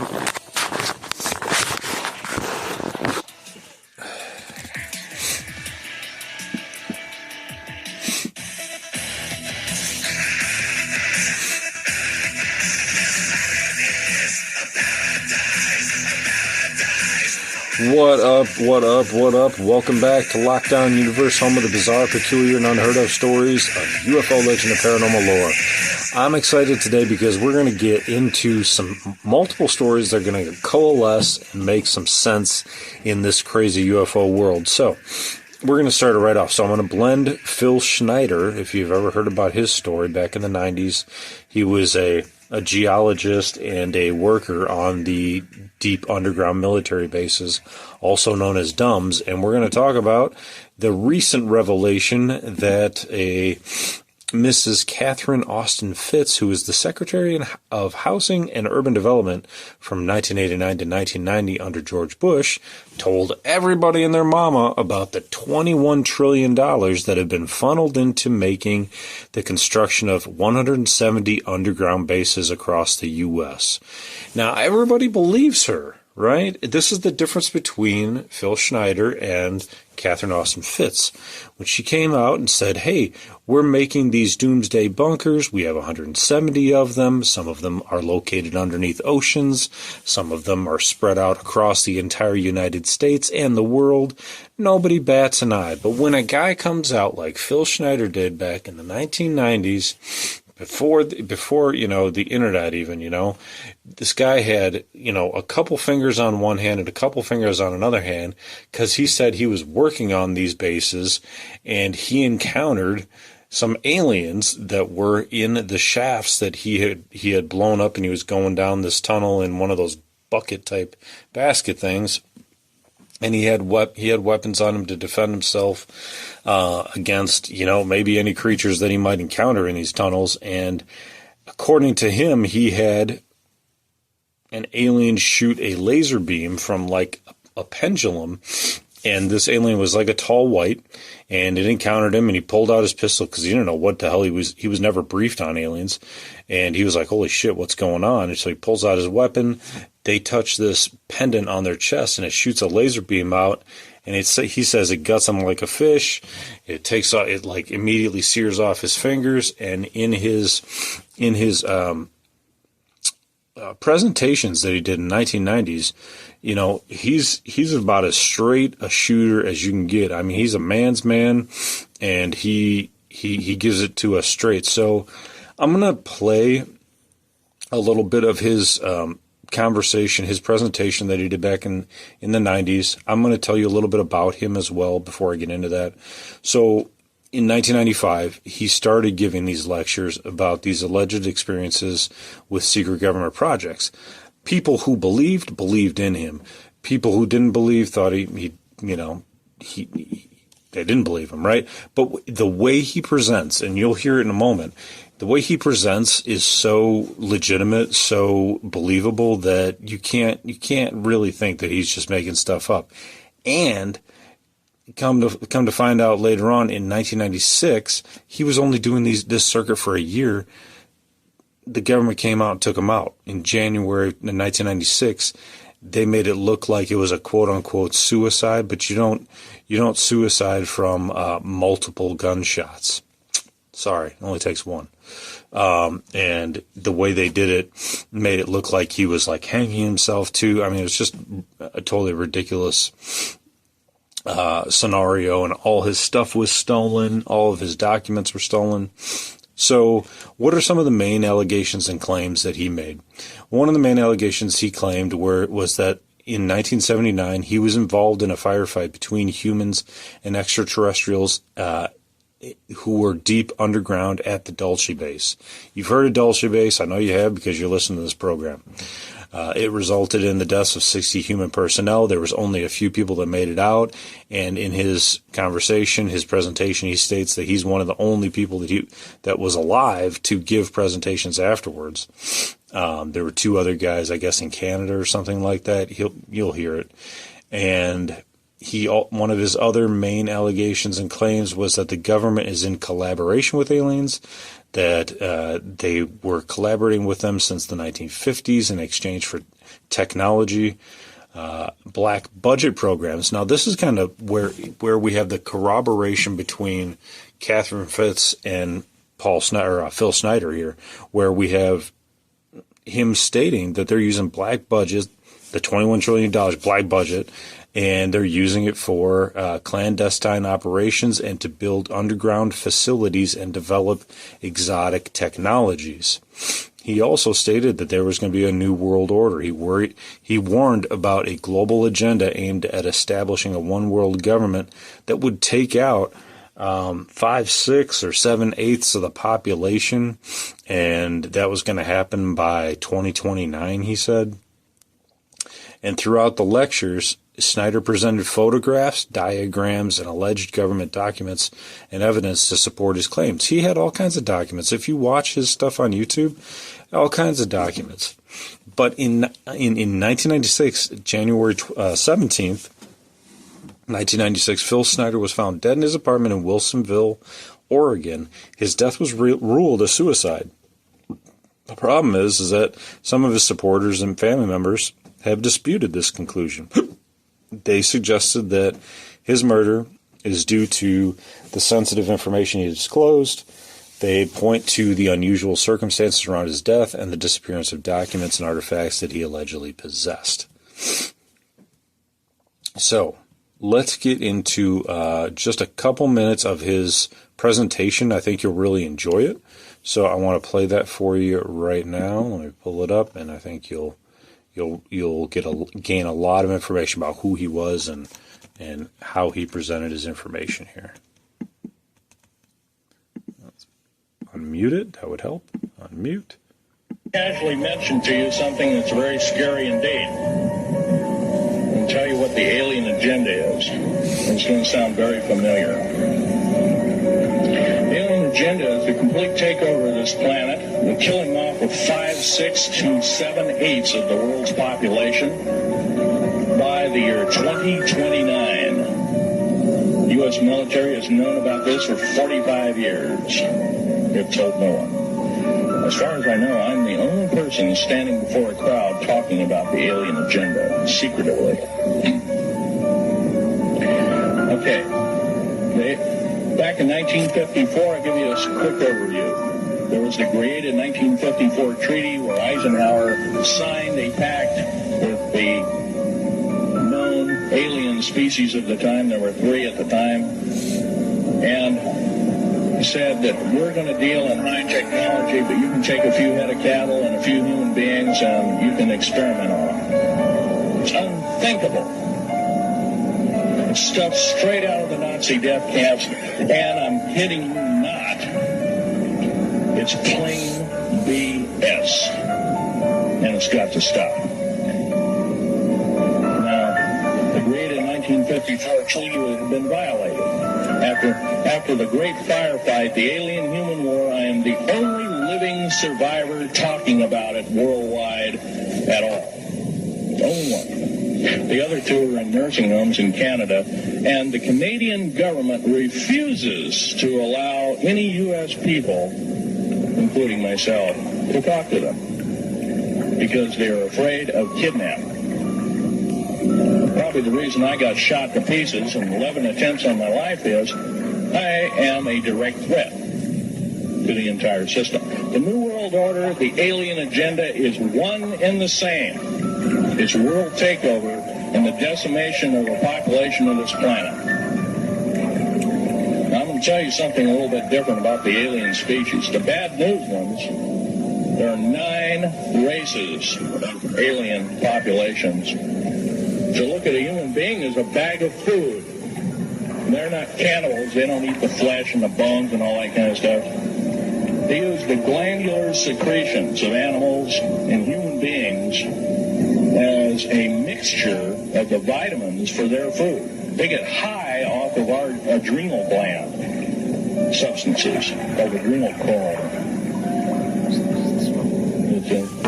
What up, what up, what up? Welcome back to Lockdown Universe, home of the bizarre, peculiar, and unheard of stories of UFO legend and paranormal lore. I'm excited today because we're going to get into some multiple stories that are going to coalesce and make some sense in this crazy UFO world. So, we're going to start it right off. So I'm going to blend Phil Schneider, if you've ever heard about his story back in the 90s. He was a geologist and a worker on the deep underground military bases, also known as DUMBs. And we're going to talk about the recent revelation that a Mrs. Catherine Austin FITZ, who was the Secretary of Housing and Urban Development from 1989 to 1990 under George Bush, told everybody and their mama about the $21 trillion that had been funneled into making the construction of 170 underground bases across the U.S. Now, everybody believes her, right? This is the difference between Phil Schneider and Catherine Austin FITZ. When she came out and said, hey, we're making these doomsday bunkers. We have 170 of them. Some of them are located underneath oceans. Some of them are spread out across the entire United States and the world. Nobody bats an eye. But when a guy comes out like Phil Schneider did back in the 1990s, before the internet even, this guy had, a couple fingers on one hand and a couple fingers on another hand, because he said he was working on these bases and he encountered some aliens that were in the shafts that he had blown up, and he was going down this tunnel in one of those bucket type basket things. And he had weapons on him to defend himself against, maybe any creatures that he might encounter in these tunnels. And according to him, he had an alien shoot a laser beam from like a pendulum. And this alien was like a tall white, and it encountered him, and he pulled out his pistol because he didn't know what the hell he was never briefed on aliens. And he was like, holy shit, what's going on? And so he pulls out his weapon. They touch this pendant on their chest, and it shoots a laser beam out. And he says it guts him like a fish. It immediately sears off his fingers. And in his presentations that he did in 1990s, he's about as straight a shooter as you can get. I mean, he's a man's man, and he gives it to us straight. So I'm going to play a little bit of his conversation, his presentation that he did back in the 90s. I'm going to tell you a little bit about him as well before I get into that. So in 1995, he started giving these lectures about these alleged experiences with secret government projects. People who believed in him. People who didn't believe thought they didn't believe him, right? But the way he presents, and you'll hear it in a moment, the way he presents is so legitimate, so believable that you can't really think that he's just making stuff up. And come to find out later on in 1996, he was only doing this circuit for a year. The government came out and took him out. In January of 1996, they made it look like it was a quote-unquote suicide, but you don't suicide from multiple gunshots. Sorry, it only takes one. And the way they did it made it look like he was like hanging himself too. I mean, it was just a totally ridiculous scenario, and all his stuff was stolen. All of his documents were stolen. So what are some of the main allegations and claims that he made? One of the main allegations he claimed was that in 1979, he was involved in a firefight between humans and extraterrestrials who were deep underground at the Dulce base. You've heard of Dulce base. I know you have because you're listening to this program. It resulted in the deaths of 60 human personnel. There was only a few people that made it out. And in his conversation, his presentation, he states that he's one of the only people that was alive to give presentations afterwards. There were two other guys, I guess, in Canada or something like that. You'll hear it. And one of his other main allegations and claims was that the government is in collaboration with aliens, that they were collaborating with them since the 1950s in exchange technology, black budget programs. Now, this is kind of where we have the corroboration between Catherine Fitz and Phil Schneider here, where we have him stating that they're using black budget, the $21 trillion black budget, and they're using it for clandestine operations and to build underground facilities and develop exotic technologies. He also stated that there was going to be a new world order. He warned about a global agenda aimed at establishing a one world government that would take out 5, 6, or 7/8 of the population, and that was going to happen by 2029, he said. And throughout the lectures, Schneider presented photographs, diagrams, and alleged government documents and evidence to support his claims. He had all kinds of documents. If you watch his stuff on YouTube, all kinds of documents. But in 1996, January 17th, 1996, Phil Schneider was found dead in his apartment in Wilsonville, Oregon. His death was ruled a suicide. The problem is that some of his supporters and family members have disputed this conclusion. They suggested that his murder is due to the sensitive information he disclosed. They point to the unusual circumstances around his death and the disappearance of documents and artifacts that he allegedly possessed. So, let's get into just a couple minutes of his presentation. I think you'll really enjoy it. So I want to play that for you right now. Let me pull it up, and I think you'll gain a lot of information about who he was and how he presented his information here. Let's unmute it. That would help. Unmute. Casually mention to you something that's very scary indeed. And tell you what the alien agenda is. It's going to sound very familiar. The alien agenda is the complete takeover of this planet, the killing off of 5, 6 to 7/8 of the world's population by the year 2029. The U.S. military has known about this for 45 years. They've told no one. As far as I know, I'm the only person standing before a crowd talking about the alien agenda, secretively. Okay. Back in 1954, I'll give you a quick overview. There was the created 1954 treaty where Eisenhower signed a pact with the known alien species of the time. There were 3 at the time. And said that we're going to deal in high technology, but you can take a few head of cattle and a few human beings and you can experiment on them. It's unthinkable. It's stuff straight out of the Nazi death camps, and I'm kidding you not. It's plain BS, and it's got to stop. Now, the created 1954 treaty had been violated. After the great firefight, the alien-human war, I am the only living survivor talking about it worldwide at all. The only one. The other 2 are in nursing homes in Canada, and the Canadian government refuses to allow any U.S. people, including myself, to talk to them because they're afraid of kidnapping. Probably the reason I got shot to pieces and 11 attempts on my life is I am a direct threat to the entire system. The New World Order, the alien agenda is one and the same. It's world takeover and the decimation of the population of this planet. Now, I'm going to tell you something a little bit different about the alien species. The bad news ones, there are 9 races of alien populations. To look at a human being as a bag of food. They're not cannibals. They don't eat the flesh and the bones and all that kind of stuff. They use the glandular secretions of animals and human beings as a mixture of the vitamins for their food. They get high off of our adrenal gland substances called adrenal corn.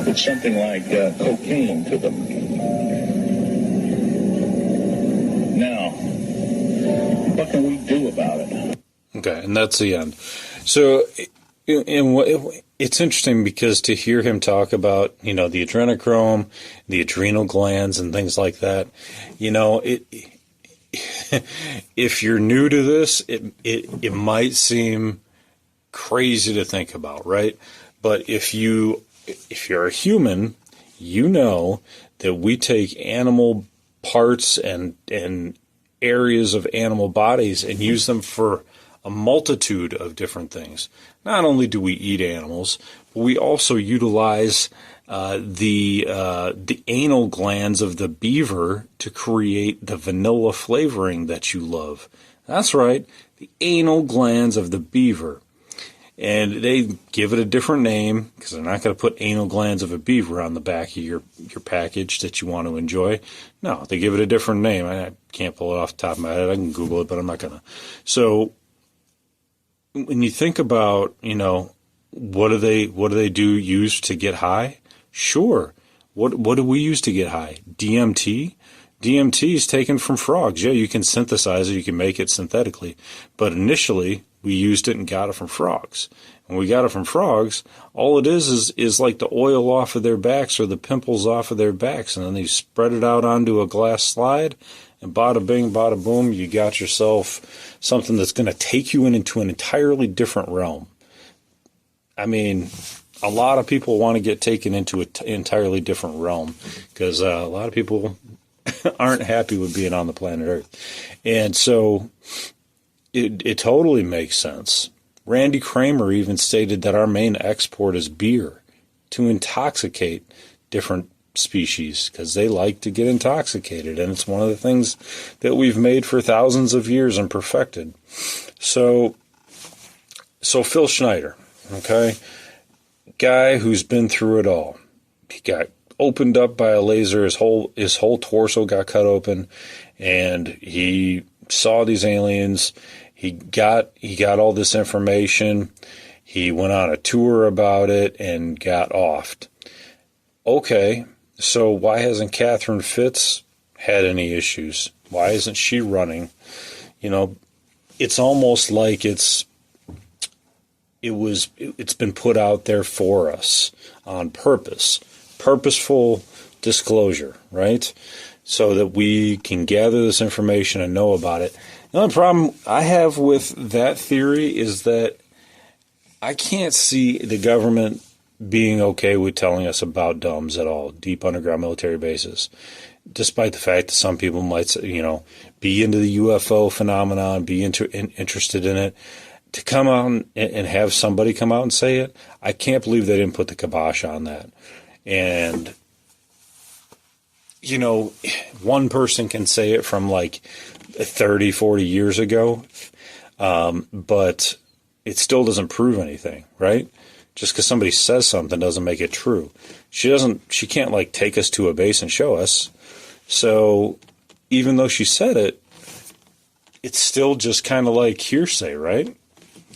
It's something like cocaine to them. Now, what can we do about it? Okay, and that's the end. So, if it's interesting because to hear him talk about, the adrenochrome, the adrenal glands and things like that, if you're new to this, it might seem crazy to think about, right? But if you're a human, you know that we take animal parts and areas of animal bodies and use them for a multitude of different things. Not only do we eat animals, but we also utilize the anal glands of the beaver to create the vanilla flavoring that you love. That's right, the anal glands of the beaver. And they give it a different name because they're not going to put anal glands of a beaver on the back of your package that you want to enjoy. No, they give it a different name. I can't pull it off the top of my head. I can Google it, but I'm not going to. So when you think about, what do they use to get high? Sure. What do we use to get high? DMT? DMT is taken from frogs. Yeah, you can synthesize it. You can make it synthetically. But initially, we used it and got it from frogs. When we got it from frogs, all it is like the oil off of their backs or the pimples off of their backs. And then they spread it out onto a glass slide. And bada bing, bada boom, you got yourself something that's going to take you into an entirely different realm. I mean, a lot of people want to get taken into an entirely different realm because a lot of people aren't happy with being on the planet Earth. And so it totally makes sense. Randy Kramer even stated that our main export is beer to intoxicate different species because they like to get intoxicated, and it's one of the things that we've made for thousands of years and perfected. So Phil Schneider, okay, guy who's been through it all. He got opened up by a laser. His whole torso got cut open, and he saw these aliens. He got all this information. He went on a tour about it and got offed. Okay, so why hasn't Catherine Fitz had any issues? Why isn't she running? It's almost like it's been put out there for us on purpose. Purposeful disclosure, right? So that we can gather this information and know about it. The only problem I have with that theory is that I can't see the government being okay with telling us about DUMBs at all, deep underground military bases, despite the fact that some people might, be into the UFO phenomenon, be interested in it. To come out and have somebody come out and say it, I can't believe they didn't put the kibosh on that. And, one person can say it from like 30, 40 years ago, but it still doesn't prove anything, right? Just because somebody says something doesn't make it true. She can't take us to a base and show us. So even though she said it, it's still just kind of like hearsay, right?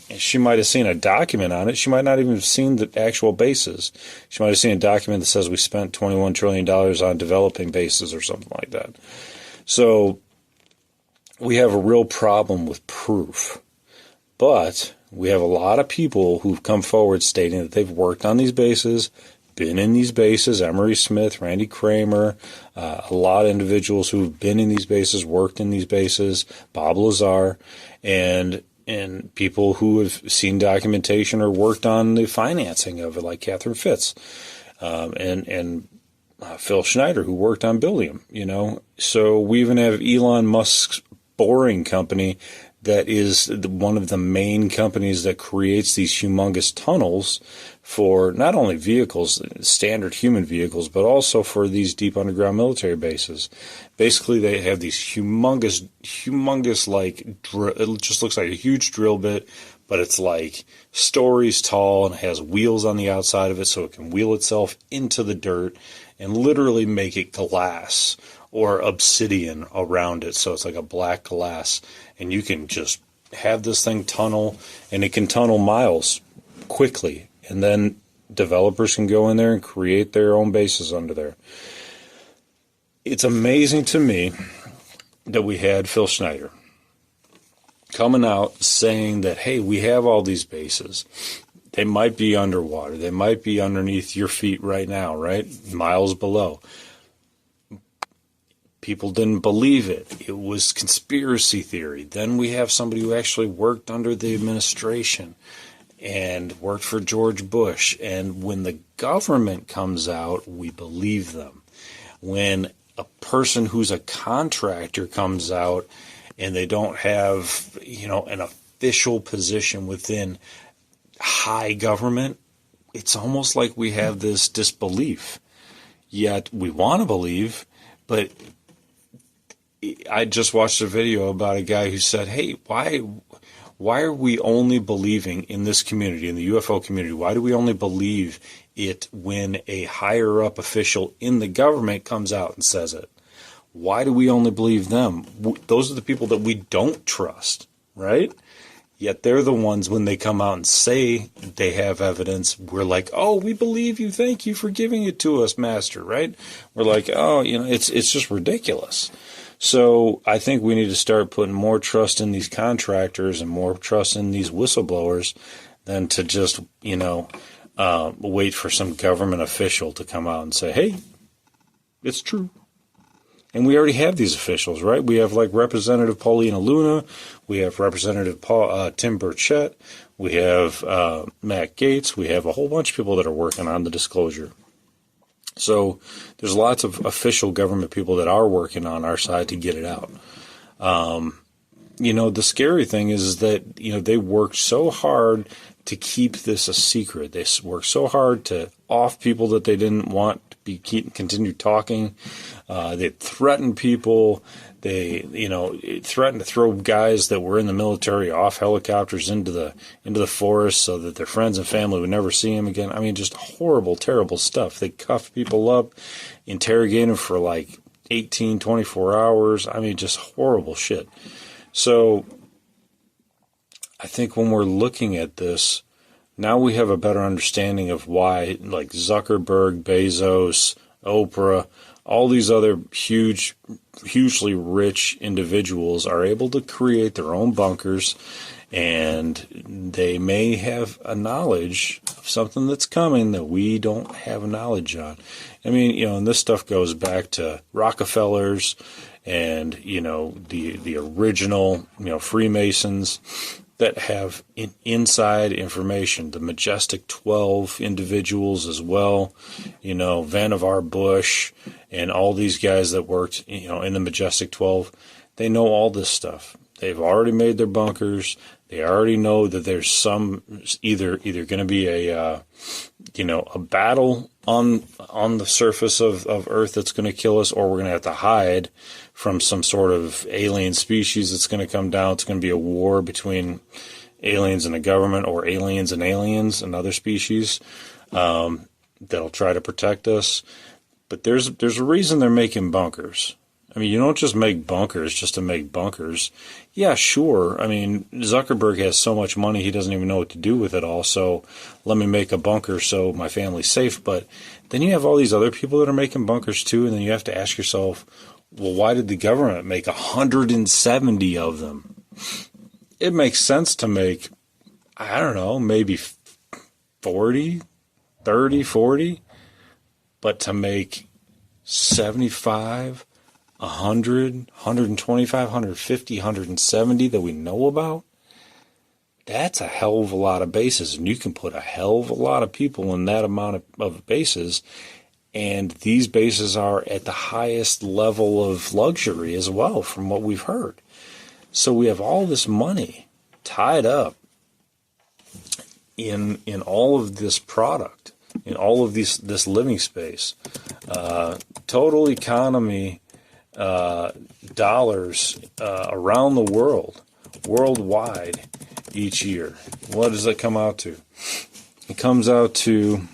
And she might have seen a document on it. She might not even have seen the actual bases. She might have seen a document that says we spent $21 trillion on developing bases or something like that. So we have a real problem with proof. But we have a lot of people who've come forward stating that they've worked on these bases, been in these bases, Emery Smith, Randy Kramer, a lot of individuals who've been in these bases, worked in these bases, Bob Lazar, and people who have seen documentation or worked on the financing of it, like Catherine Fitz, and Phil Schneider, who worked on Billium, So we even have Elon Musk's boring company that is one of the main companies that creates these humongous tunnels for not only vehicles, standard human vehicles, but also for these deep underground military bases. Basically, they have these humongous, it just looks like a huge drill bit, but it's like stories tall and it has wheels on the outside of it so it can wheel itself into the dirt and literally make it glass or obsidian around it. So it's like a black glass. And you can just have this thing tunnel, and it can tunnel miles quickly. And then developers can go in there and create their own bases under there. It's amazing to me that we had Phil Schneider coming out saying that, hey, we have all these bases. They might be underwater. They might be underneath your feet right now, right? Miles below. People didn't believe it. It was conspiracy theory. Then we have somebody who actually worked under the administration and worked for George Bush. And when the government comes out, we believe them. When a person who's a contractor comes out and they don't have, an official position within high government, it's almost like we have this disbelief. Yet we want to believe, but I just watched a video about a guy who said, hey, why are we only believing in this community, in the UFO community? Why do we only believe it when a higher up official in the government comes out and says it? Why do we only believe them? Those are the people that we don't trust, right? Yet they're the ones, when they come out and say they have evidence, we're like, oh, we believe you. Thank you for giving it to us, Master, right? We're like, oh, it's just ridiculous. So I think we need to start putting more trust in these contractors and more trust in these whistleblowers than to just, wait for some government official to come out and say, hey, it's true. And we already have these officials, right? We have like Representative Paulina Luna. We have Representative Tim Burchett. We have Matt Gaetz. We have a whole bunch of people that are working on the disclosure. So there's lots of official government people that are working on our side to get it out. The scary thing is that, they worked so hard to keep this a secret. They worked so hard to off people that they didn't want to continue talking. They threatened people. They, threatened to throw guys that were in the military off helicopters into the forest so that their friends and family would never see them again. I mean, just horrible, terrible stuff. They cuffed people up, interrogated them for like 18, 24 hours. I mean, just horrible shit. So I think when we're looking at this, now we have a better understanding of why, like Zuckerberg, Bezos, Oprah, all these other hugely rich individuals are able to create their own bunkers, and they may have a knowledge of something that's coming that we don't have a knowledge on. I mean, and this stuff goes back to Rockefellers and, the original, Freemasons that have inside information, the Majestic 12 individuals as well, Vannevar Bush and all these guys that worked, in the Majestic 12, they know all this stuff. They've already made their bunkers. They already know that there's some either going to be a battle on the surface of Earth that's going to kill us, or we're going to have to hide from some sort of alien species that's going to come down. It's going to be a war between aliens and the government, or aliens and other species that'll try to protect us. But there's a reason they're making bunkers. I mean, you don't just make bunkers just to make bunkers. Yeah, sure. I mean, Zuckerberg has so much money, he doesn't even know what to do with it all. So let me make a bunker so my family's safe. But then you have all these other people that are making bunkers too. And then you have to ask yourself, well, why did the government make 170 of them? It makes sense to make, I don't know, maybe 40, 30, 40. But to make 75, 100, 125, 150, 170 that we know about, that's a hell of a lot of bases. And you can put a hell of a lot of people in that amount of bases. And these bases are at the highest level of luxury as well, from what we've heard. So we have all this money tied up in all of this product, in all of this living space. Total economy dollars around the world, worldwide, each year. What does that come out to? It comes out to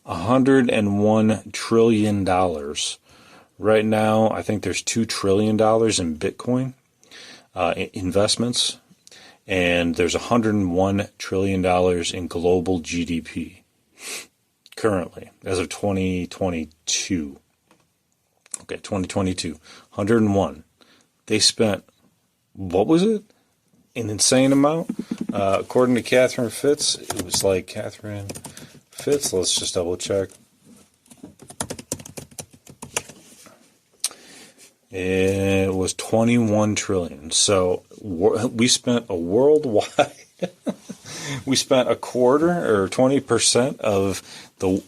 $101 trillion. Right now, I think there's $2 trillion in Bitcoin investments, and there's $101 trillion in global GDP currently, as of 2022. Okay, 2022, 101. They spent, what was it? An insane amount. According to Catherine Fitz, it was like Catherine Fitz. Let's just double check. It was 21 trillion. So we spent a worldwide, we spent a quarter or 20% of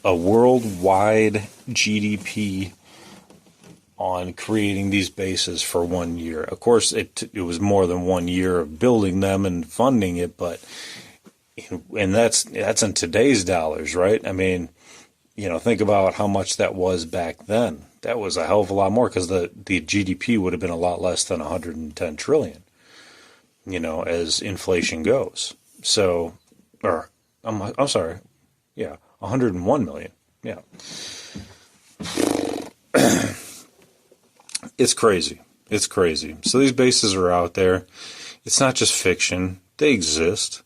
a worldwide GDP on creating these bases for 1 year. Of course, it was more than 1 year of building them and funding it, but and that's in today's dollars, right? I mean, think about how much that was back then. That was a hell of a lot more, because the GDP would have been a lot less than 110 trillion, as inflation goes. So, or I'm sorry, yeah, 101 million, yeah. It's crazy. It's crazy. So these bases are out there. It's not just fiction. They exist.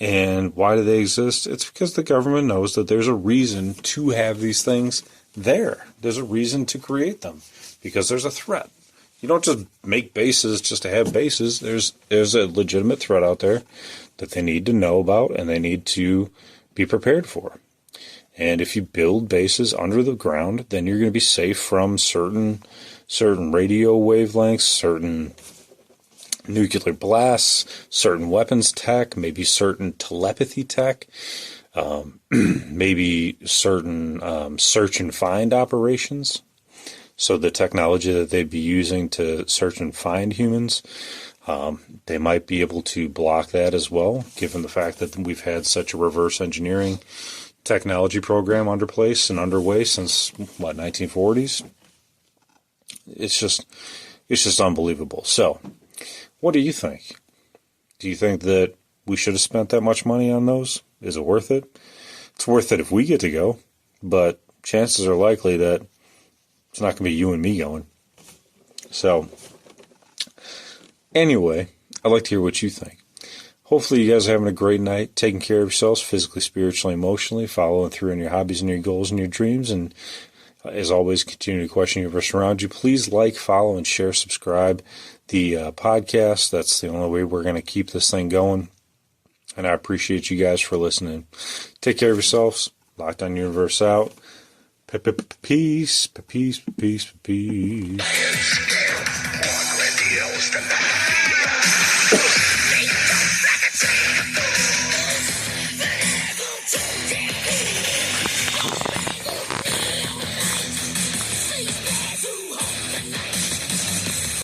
And why do they exist? It's because the government knows that there's a reason to have these things there. There's a reason to create them, because there's a threat. You don't just make bases just to have bases. There's a legitimate threat out there that they need to know about and they need to be prepared for. And if you build bases under the ground, then you're going to be safe from certain radio wavelengths, certain nuclear blasts, certain weapons tech, maybe certain telepathy tech, maybe certain search and find operations. So the technology that they'd be using to search and find humans, they might be able to block that as well, given the fact that we've had such a reverse engineering technology program underway since 1940s. It's just unbelievable. So, what do you think? Do you think that we should have spent that much money on those? Is it worth it? It's worth it if we get to go, but chances are likely that it's not going to be you and me going. So, anyway, I'd like to hear what you think. Hopefully you guys are having a great night, taking care of yourselves physically, spiritually, emotionally, following through on your hobbies and your goals and your dreams, and as always, continue to question the universe around you. Please like, follow, and share, subscribe the podcast. That's the only way we're going to keep this thing going. And I appreciate you guys for listening. Take care of yourselves. Lockdown Universe out. Peace, peace, peace, peace.